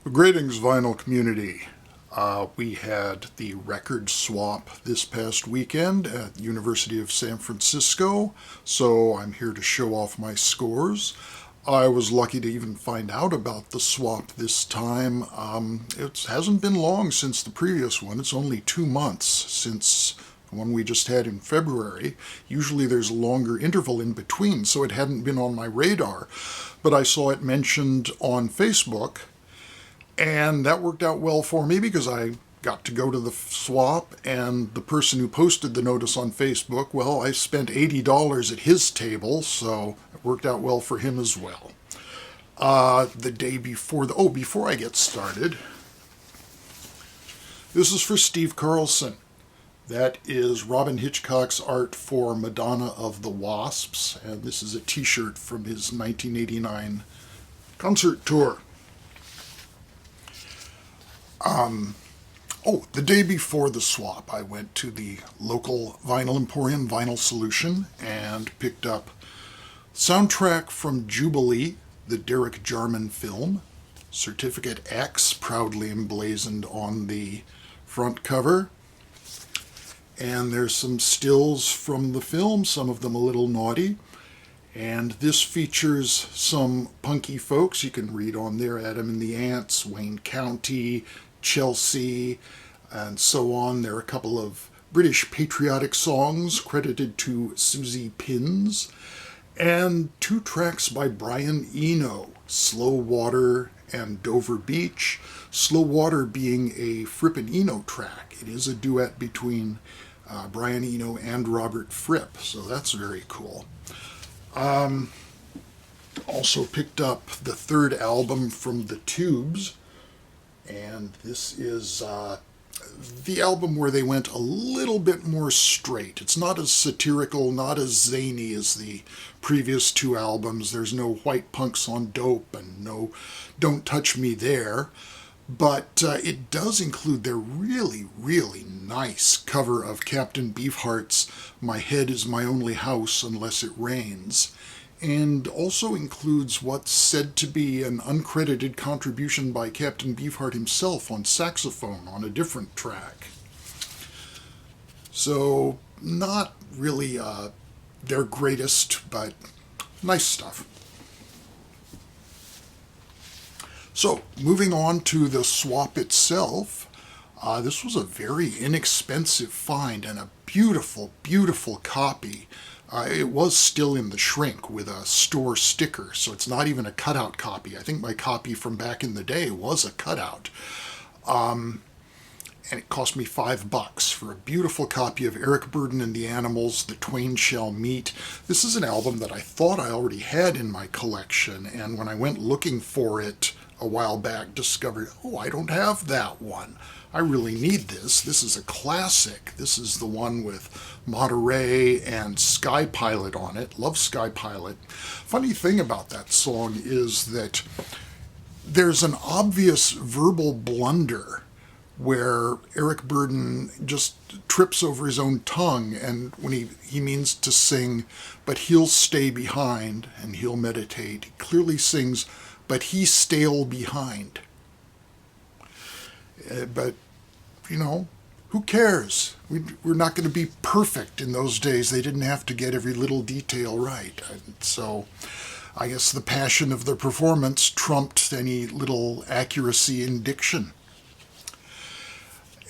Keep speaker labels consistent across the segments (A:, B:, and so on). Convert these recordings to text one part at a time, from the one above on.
A: Greetings, vinyl community. We had the record swap this past weekend at the University of San Francisco, so I'm here to show off my scores. I was lucky to even find out about the swap this time. It hasn't been long since the previous one. It's only 2 months since the one we just had in February. Usually there's a longer interval in between, so it hadn't been on my radar. But I saw it mentioned on Facebook, and that worked out well for me because I got to go to the swap, and the person who posted the notice on Facebook, well, I spent $80 at his table, so it worked out well for him as well. The day before before I get started, this is for Steve Carlson. That is Robin Hitchcock's art for Madonna of the Wasps, and this is a t-shirt from his 1989 concert tour. The day before the swap, I went to the local vinyl Emporium, Vinyl Solution, and picked up soundtrack from Jubilee, the Derek Jarman film, Certificate X, proudly emblazoned on the front cover. And there's some stills from the film, some of them a little naughty. And this features some punky folks. You can read on there Adam and the Ants, Wayne County, Chelsea, and so on. There are a couple of British patriotic songs credited to Susie Pins, and 2 tracks by Brian Eno, Slow Water and Dover Beach. Slow Water being a Fripp and Eno track. It is a duet between Brian Eno and Robert Fripp, so that's very cool. Also picked up the 3rd album from The Tubes, and this is the album where they went a little bit more straight. It's not as satirical, not as zany as the previous 2 albums. There's no white punks on dope and no Don't Touch Me There. But it does include their really, really nice cover of Captain Beefheart's My Head Is My Only House Unless It Rains, and also includes what's said to be an uncredited contribution by Captain Beefheart himself on saxophone on a different track. So, not really their greatest, but nice stuff. So, moving on to the swap itself, this was a very inexpensive find and a beautiful, beautiful copy. It was still in the shrink with a store sticker, so it's not even a cutout copy. I think my copy from back in the day was a cutout. And it cost me $5 for a beautiful copy of Eric Burdon and the Animals, The Twain Shall Meet. This is an album that I thought I already had in my collection, and when I went looking for it a while back, discovered, I don't have that one. I really need this. This is a classic. This is the one with Monterey and Sky Pilot on it. Love Sky Pilot. Funny thing about that song is that there's an obvious verbal blunder where Eric Burdon just trips over his own tongue, and when he means to sing, but he'll stay behind and he'll meditate, he clearly sings, but he's stale behind. But, who cares? We're not going to be perfect in those days. They didn't have to get every little detail right. So I guess the passion of the performance trumped any little accuracy in diction.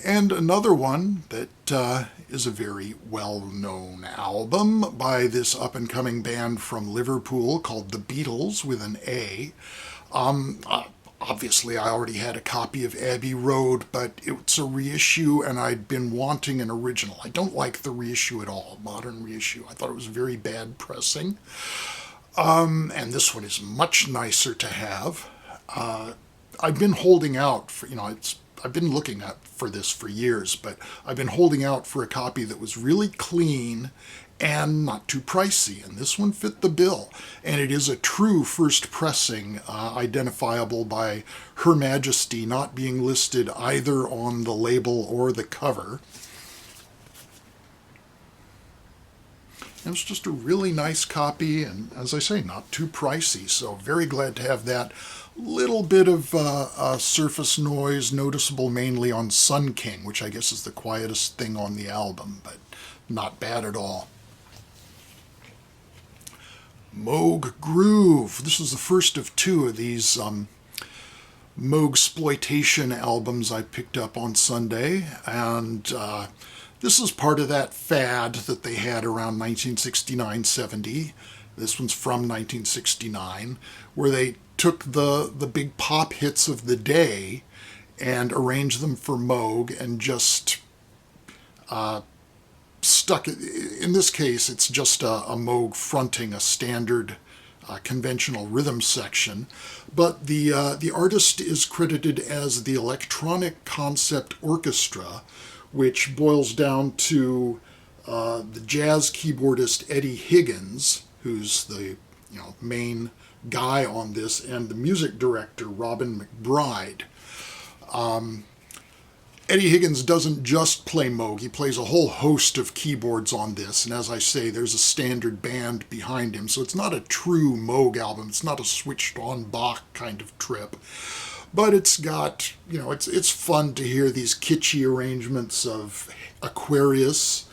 A: And another one that is a very well-known album by this up-and-coming band from Liverpool called the Beatles with an A. Obviously, I already had a copy of Abbey Road, but it's a reissue, and I'd been wanting an original. I don't like the reissue at all, modern reissue. I thought it was very bad pressing. And this one is much nicer to have. I've been holding out for, I've been looking for this for years, but I've been holding out for a copy that was really clean and not too pricey, and this one fit the bill. And it is a true first pressing, identifiable by Her Majesty not being listed either on the label or the cover. And it's just a really nice copy, and as I say, not too pricey. So very glad to have that. Little bit of surface noise, noticeable mainly on Sun King, which I guess is the quietest thing on the album, but not bad at all. Moog Groove. This is the first of two of these Moog exploitation albums I picked up on Sunday, and this is part of that fad that they had around 1969-70. This one's from 1969, where they took the big pop hits of the day and arranged them for Moog and just stuck it. In this case, it's just a Moog fronting a standard conventional rhythm section, but the artist is credited as the Electronic Concept Orchestra, which boils down to the jazz keyboardist Eddie Higgins, who's the main guy on this, and the music director Robin McBride. Eddie Higgins doesn't just play Moog, he plays a whole host of keyboards on this, and as I say, there's a standard band behind him, so it's not a true Moog album, it's not a switched-on Bach kind of trip, but it's got, it's fun to hear these kitschy arrangements of Aquarius,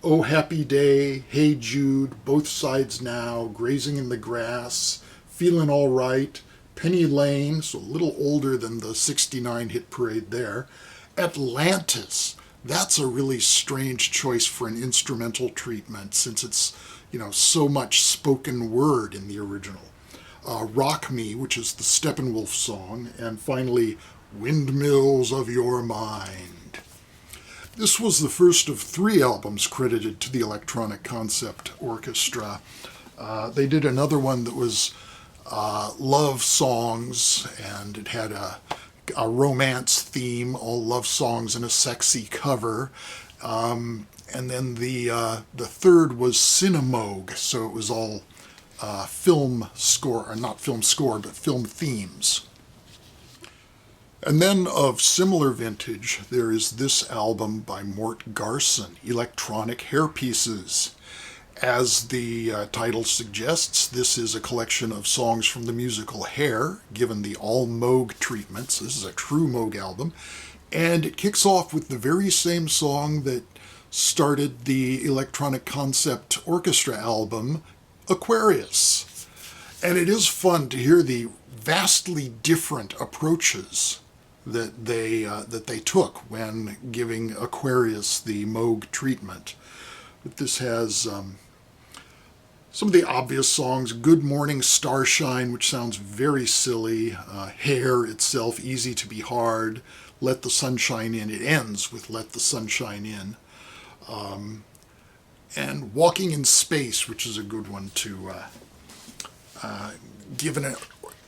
A: Oh Happy Day, Hey Jude, Both Sides Now, Grazing in the Grass, Feeling All Right, Penny Lane, so a little older than the 69 hit parade there, Atlantis. That's a really strange choice for an instrumental treatment since it's, so much spoken word in the original. Rock Me, which is the Steppenwolf song, and finally, Windmills of Your Mind. This was the first of 3 albums credited to the Electronic Concept Orchestra. They did another one that was love songs, and it had a romance theme, all love songs and a sexy cover. And then the third was Cinemoog, so it was all film score, or not film score, but film themes. And then of similar vintage, there is this album by Mort Garson, Electronic Hairpieces. As the title suggests, this is a collection of songs from the musical Hair, given the all Moog treatment. So this is a true Moog album. And it kicks off with the very same song that started the Electronic Concept Orchestra album, Aquarius. And it is fun to hear the vastly different approaches that they took when giving Aquarius the Moog treatment. But this has some of the obvious songs, Good Morning Starshine, which sounds very silly, Hair itself, Easy to Be Hard, Let the Sunshine In. It ends with Let the Sunshine In. And Walking in Space, which is a good one to give an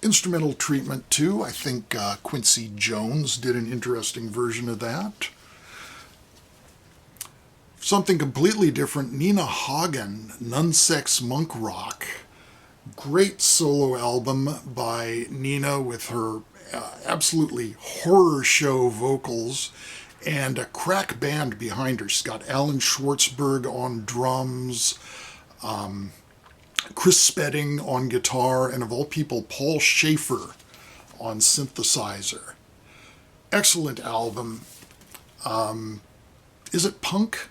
A: instrumental treatment to. I think Quincy Jones did an interesting version of that. Something completely different, Nina Hagen, Nunsex Monk Rock. Great solo album by Nina with her absolutely horror show vocals and a crack band behind her. She's got Alan Schwartzberg on drums, Chris Spedding on guitar, and of all people, Paul Schaefer on synthesizer. Excellent album. Is it punk?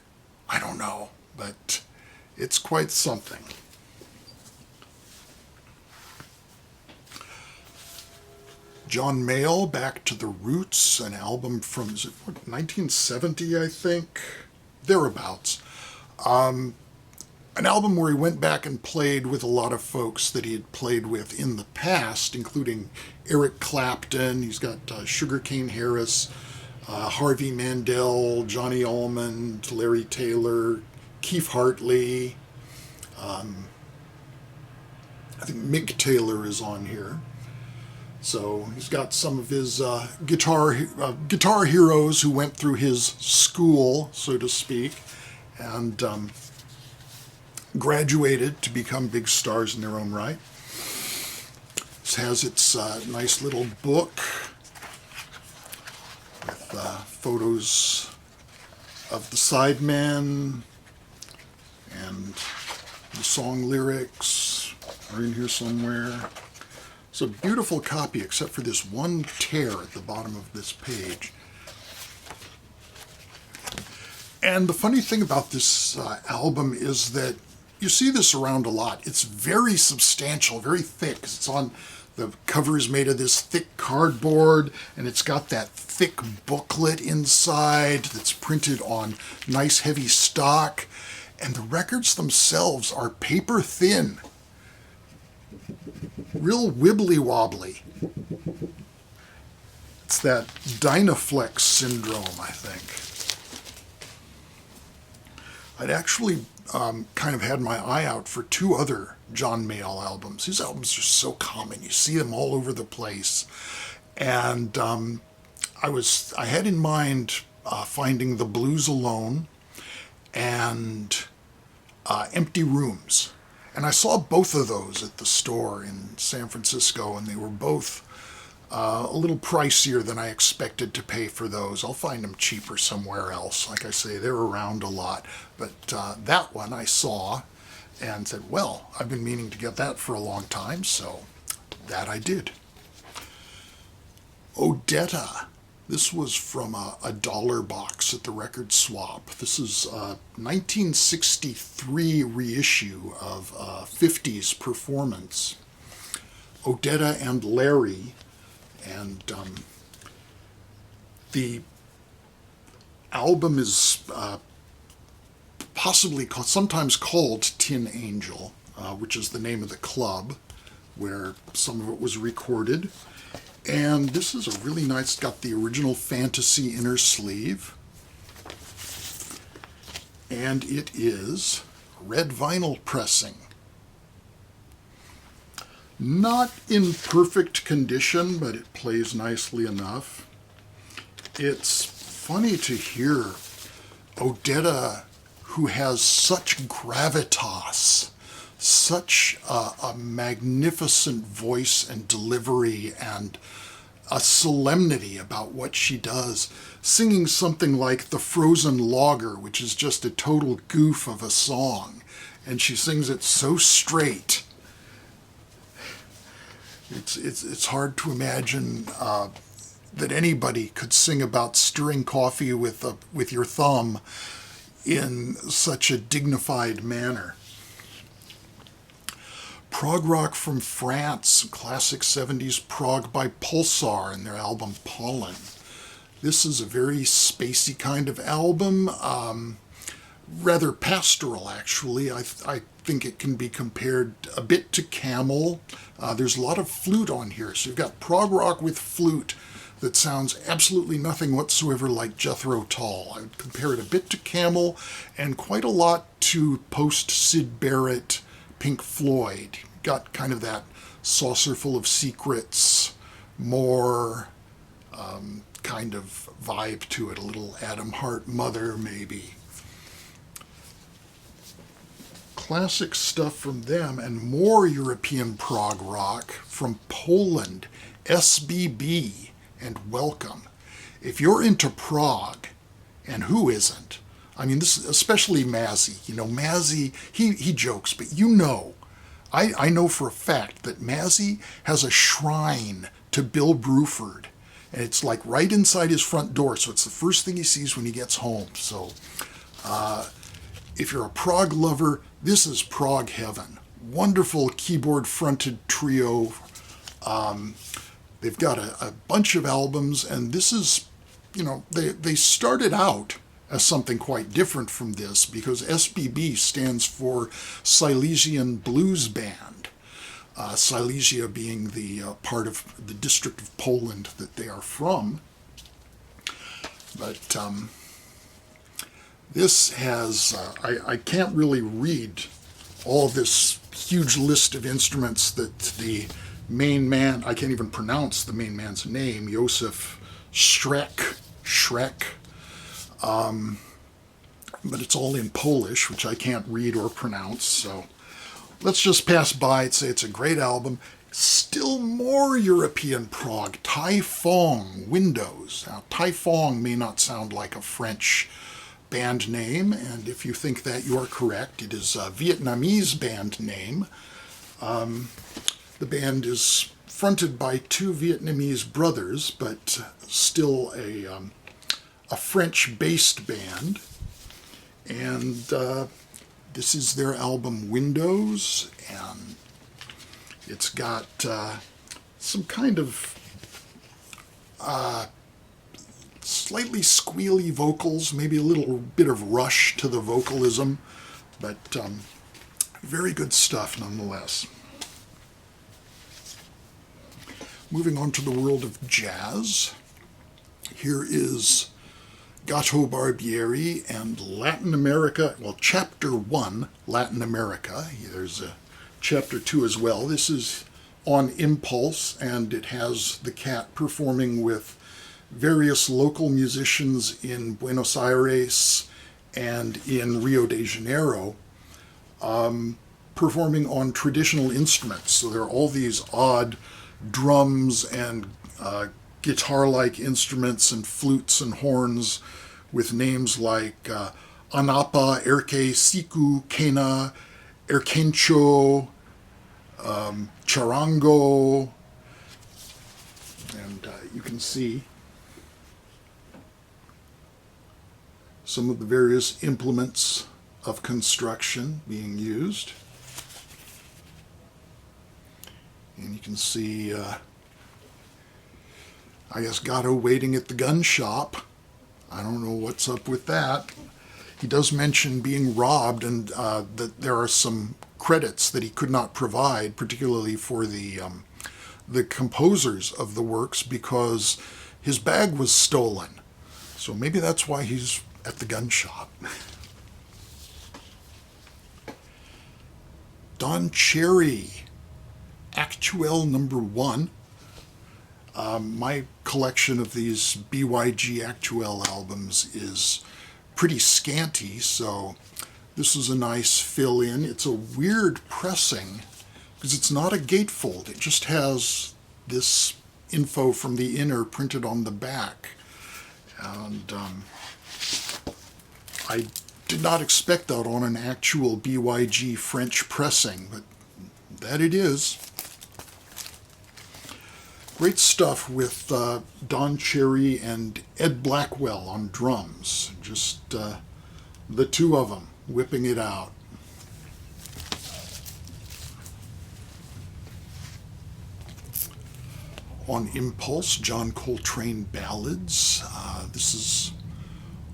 A: I don't know, but it's quite something. John Mayall, Back to the Roots, an album from, 1970, I think? Thereabouts. An album where he went back and played with a lot of folks that he had played with in the past, including Eric Clapton, he's got Sugarcane Harris, Harvey Mandel, Johnny Almond, Larry Taylor, Keith Hartley. I think Mick Taylor is on here. So he's got some of his guitar heroes who went through his school, so to speak, and graduated to become big stars in their own right. This has its nice little book with photos of the sideman and The song lyrics are in here somewhere. It's a beautiful copy, except for this one tear at the bottom of this page. And the funny thing about this album is that you see this around a lot. It's very substantial, very thick. It's on, the cover is made of this thick cardboard, and it's got that thick booklet inside that's printed on nice heavy stock. And the records themselves are paper thin. Real wibbly wobbly. It's that Dynaflex syndrome, I think. I'd actually kind of had my eye out for two other John Mayall albums. His albums are so common. You see them all over the place. And I had in mind finding The Blues Alone and Empty Rooms. And I saw both of those at the store in San Francisco, and they were both a little pricier than I expected to pay for those. I'll find them cheaper somewhere else. Like I say, they're around a lot. But that one I saw and said, well, I've been meaning to get that for a long time, so that I did. Odetta. This was from a dollar box at the record swap. This is a 1963 reissue of 50s Performance. Odetta and Larry. And the album is possibly sometimes called Tin Angel, which is the name of the club where some of it was recorded. And this is a really nice, got the original Fantasy inner sleeve. And it is red vinyl pressing. Not in perfect condition, but it plays nicely enough. It's funny to hear Odetta, who has such gravitas, such a magnificent voice and delivery and a solemnity about what she does, singing something like The Frozen Lager, which is just a total goof of a song. And she sings it so straight. It's hard to imagine that anybody could sing about stirring coffee with your thumb in such a dignified manner. Prog rock from France, classic 70s prog by Pulsar and their album Pollen. This is a very spacey kind of album, rather pastoral actually. I think it can be compared a bit to Camel. There's a lot of flute on here, so you've got prog rock with flute that sounds absolutely nothing whatsoever like Jethro Tull. I would compare it a bit to Camel and quite a lot to post-Syd Barrett Pink Floyd. Got kind of that Saucer Full of Secrets, more kind of vibe to it, a little Adam Hart Mother maybe. Classic stuff from them, and more European prog rock from Poland, SBB and Welcome. If you're into prog, and who isn't? I mean, this especially Mazzy. You know, Mazzy, he jokes, but you know, I know for a fact that Mazzy has a shrine to Bill Bruford, and it's like right inside his front door, so it's the first thing he sees when he gets home. So if you're a prog lover, this is prog heaven. Wonderful keyboard-fronted trio. They've got a bunch of albums, and this is, you know, they started out as something quite different from this because SBB stands for Silesian Blues Band. Silesia being the part of the district of Poland that they are from. But this has, I can't really read all this huge list of instruments that the main man, I can't even pronounce the main man's name, Josef Schrek, but it's all in Polish, which I can't read or pronounce, so let's just pass by and say it's a great album. Still more European prog, Tai Fung Windows. Now, Tai Fung may not sound like a French band name, and if you think that you are correct, it is a Vietnamese band name. The band is fronted by two Vietnamese brothers, but still a French-based band. And this is their album Windows, and it's got some kind of slightly squealy vocals, maybe a little bit of rush to the vocalism, but very good stuff nonetheless. Moving on to the world of jazz, here is Gato Barbieri and Latin America, well, Chapter 1, Latin America. There's a Chapter 2 as well. This is on Impulse, and it has the cat performing with various local musicians in Buenos Aires and in Rio de Janeiro, performing on traditional instruments. So there are all these odd drums and guitar-like instruments and flutes and horns with names like Anapa, Erke, Siku, Kena, Erkencho, Charango, and you can see some of the various implements of construction being used. And you can see, I guess, Gato waiting at the gun shop. I don't know what's up with that. He does mention being robbed, and that there are some credits that he could not provide, particularly for the composers of the works, because his bag was stolen. So maybe that's why he's at the gun shop. Don Cherry, Actuel number 1. My collection of these BYG Actuel albums is pretty scanty, so this is a nice fill-in. It's a weird pressing because it's not a gatefold. It just has this info from the inner printed on the back. And I did not expect that on an actual BYG French pressing, but that it is. Great stuff with Don Cherry and Ed Blackwell on drums. Just the two of them whipping it out. On Impulse, John Coltrane Ballads. This is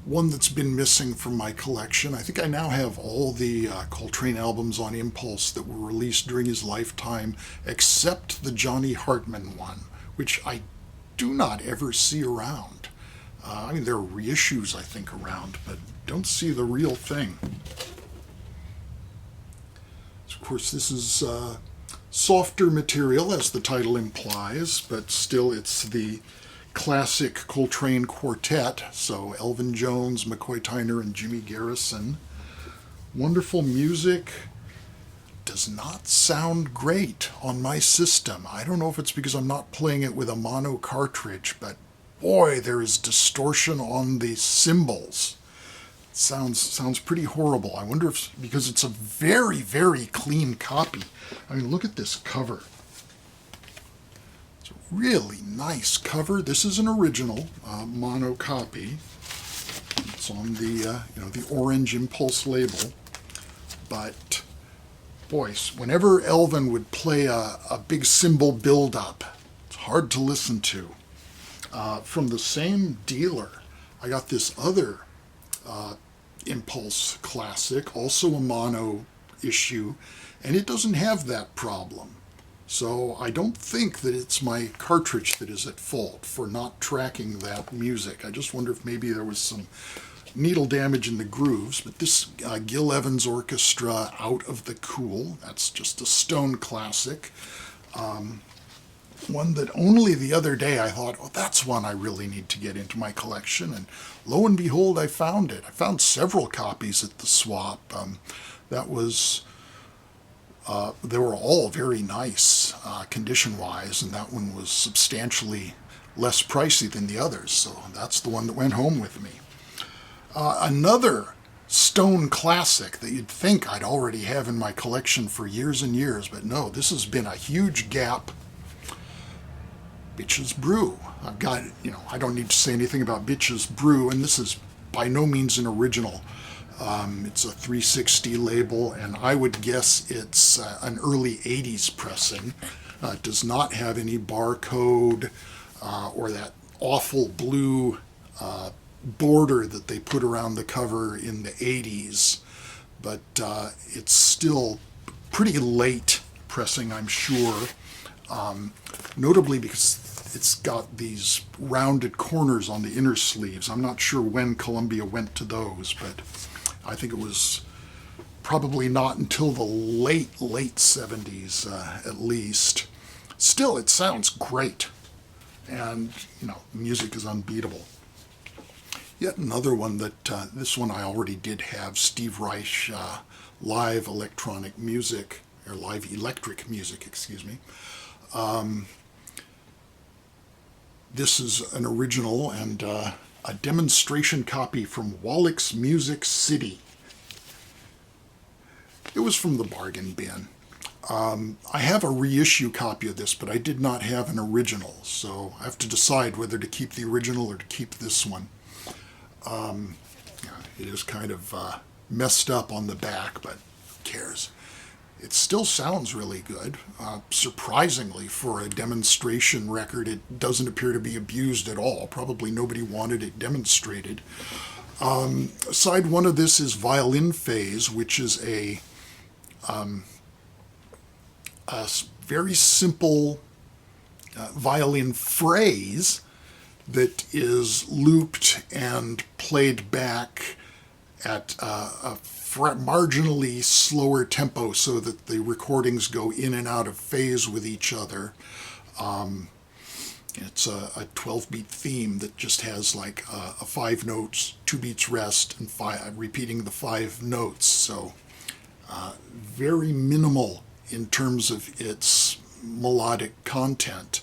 A: one that's been missing from my collection. I think I now have all the Coltrane albums on Impulse that were released during his lifetime, except the Johnny Hartman one, which I do not ever see around. I mean, there are reissues, I think, around, but don't see the real thing. So, of course, this is softer material, as the title implies, but still it's the classic Coltrane quartet, so Elvin Jones, McCoy Tyner, and Jimmy Garrison. Wonderful music. Does not sound great on my system. I don't know if it's because I'm not playing it with a mono cartridge, but boy, there is distortion on the cymbals. It sounds pretty horrible. I wonder if because it's a very, very clean copy. I mean, look at this cover. It's a really nice cover. This is an original mono copy. It's on the the orange Impulse label, but boy, whenever Elvin would play a big cymbal build-up, it's hard to listen to. From the same dealer, I got this other Impulse classic, also a mono issue, and it doesn't have that problem. So I don't think that it's my cartridge that is at fault for not tracking that music. I just wonder if maybe there was some needle damage in the grooves, but this Gil Evans Orchestra, Out of the Cool, that's just a stone classic. One that only the other day I thought, oh, that's one I really need to get into my collection, and lo and behold, I found it. I found several copies at the swap. They were all very nice condition-wise, and that one was substantially less pricey than the others, so that's the one that went home with me. Another stone classic that you'd think I'd already have in my collection for years and years, but no, this has been a huge gap. Bitch's Brew. I've got, I don't need to say anything about Bitch's Brew, and this is by no means an original. It's a 360 label, and I would guess it's an early 80s pressing. It does not have any barcode or that awful blue border that they put around the cover in the 80s, but it's still pretty late pressing, I'm sure, notably because it's got these rounded corners on the inner sleeves. I'm not sure when Columbia went to those, but I think it was probably not until the late 70s at least. Still, it sounds great, and the music is unbeatable. Yet another one that, this one I already did have, Steve Reich live electric music, excuse me. This is an original and a demonstration copy from Wallach's Music City. It was from the bargain bin. I have a reissue copy of this, but I did not have an original, so I have to decide whether to keep the original or to keep this one. It is kind of messed up on the back, but who cares? It still sounds really good. Surprisingly, for a demonstration record, it doesn't appear to be abused at all. Probably nobody wanted it demonstrated. Side one of this is Violin Phase, which is a very simple violin phrase that is looped and played back at a marginally slower tempo so that the recordings go in and out of phase with each other. It's a 12-beat theme that just has like a 5 notes, 2 beats rest, and repeating the 5 notes. So very minimal in terms of its melodic content.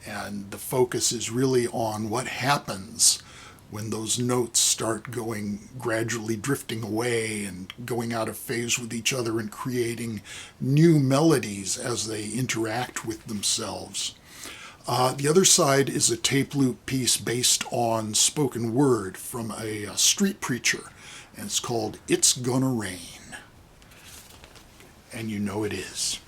A: And the focus is really on what happens when those notes start gradually drifting away and going out of phase with each other and creating new melodies as they interact with themselves. The other side is a tape loop piece based on spoken word from a street preacher, and it's called It's Gonna Rain. And you know it is.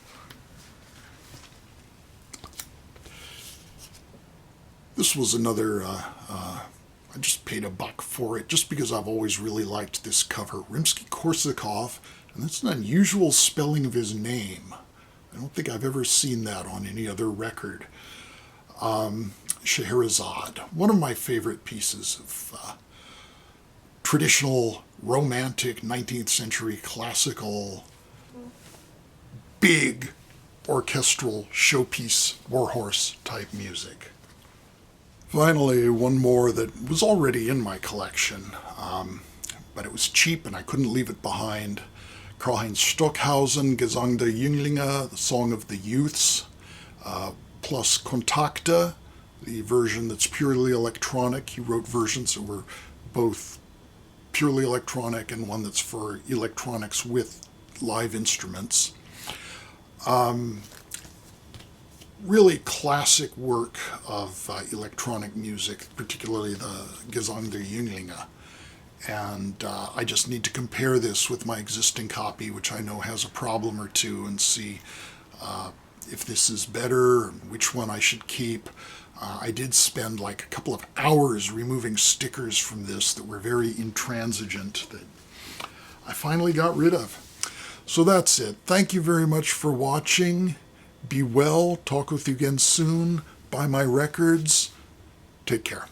A: This was another, I just paid $1 for it just because I've always really liked this cover. Rimsky-Korsakov, and that's an unusual spelling of his name. I don't think I've ever seen that on any other record. Scheherazade, one of my favorite pieces of traditional, romantic, 19th century classical, big orchestral showpiece warhorse type music. Finally, one more that was already in my collection, but it was cheap and I couldn't leave it behind. Karl-Heinz Stockhausen, Gesang der Jünglinge, the Song of the Youths, plus Kontakte, the version that's purely electronic. He wrote versions that were both purely electronic and one that's for electronics with live instruments. Really classic work of electronic music, particularly the Gesang der Jünglinge. And I just need to compare this with my existing copy, which I know has a problem or two, and see if this is better, which one I should keep. I did spend like a couple of hours removing stickers from this that were very intransigent that I finally got rid of. So that's it. Thank you very much for watching. Be well. Talk with you again soon. Buy my records. Take care.